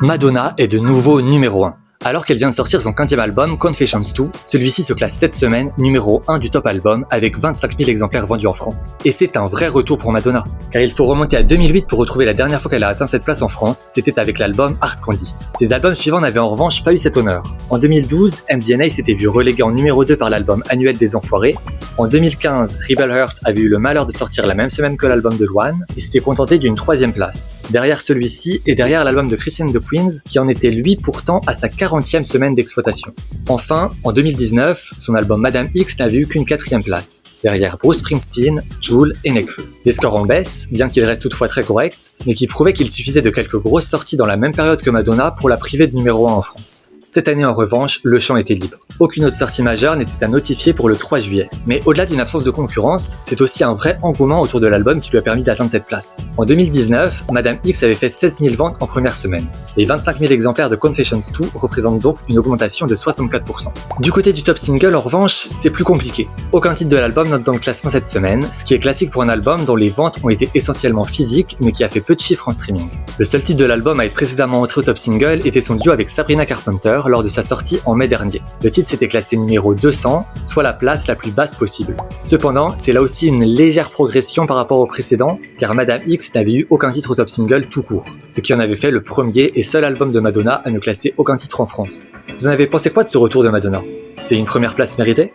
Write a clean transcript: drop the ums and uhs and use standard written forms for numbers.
Madonna est de nouveau numéro 1. Alors qu'elle vient de sortir son 15e album, Confessions 2, celui-ci se classe cette semaine numéro 1 du top album avec 25 000 exemplaires vendus en France. Et c'est un vrai retour pour Madonna, car il faut remonter à 2008 pour retrouver la dernière fois qu'elle a atteint cette place en France, c'était avec l'album Hard Candy. Ses albums suivants n'avaient en revanche pas eu cet honneur. En 2012, MDNA s'était vu relégué en numéro 2 par l'album Annuel des Enfoirés. En 2015, Rebel Heart avait eu le malheur de sortir la même semaine que l'album de Luan et s'était contenté d'une 3e place, derrière celui-ci et derrière l'album de Christine the Queens qui en était lui pourtant à sa 40e semaine d'exploitation. Enfin, en 2019, son album Madame X n'avait eu qu'une 4e place, derrière Bruce Springsteen, Jul et Nekfeu. Des scores en baisse, bien qu'ils restent toutefois très corrects, mais qui prouvaient qu'il suffisait de quelques grosses sorties dans la même période que Madonna pour la priver de numéro 1 en France. Cette année en revanche, le champ était libre. Aucune autre sortie majeure n'était à notifier pour le 3 juillet. Mais au-delà d'une absence de concurrence, c'est aussi un vrai engouement autour de l'album qui lui a permis d'atteindre cette place. En 2019, Madame X avait fait 16 000 ventes en première semaine. Les 25 000 exemplaires de Confessions 2 représentent donc une augmentation de 64%. Du côté du top single, en revanche, c'est plus compliqué. Aucun titre de l'album note dans le classement cette semaine, ce qui est classique pour un album dont les ventes ont été essentiellement physiques mais qui a fait peu de chiffres en streaming. Le seul titre de l'album à être précédemment entré au top single était son duo avec Sabrina Carpenter lors de sa sortie en mai dernier. Le titre s'était classé numéro 200, soit la place la plus basse possible. Cependant, c'est là aussi une légère progression par rapport au précédent, car Madame X n'avait eu aucun titre au top single tout court, ce qui en avait fait le premier et seul album de Madonna à ne classer aucun titre en France. Vous en avez pensé quoi de ce retour de Madonna ? C'est une première place méritée ?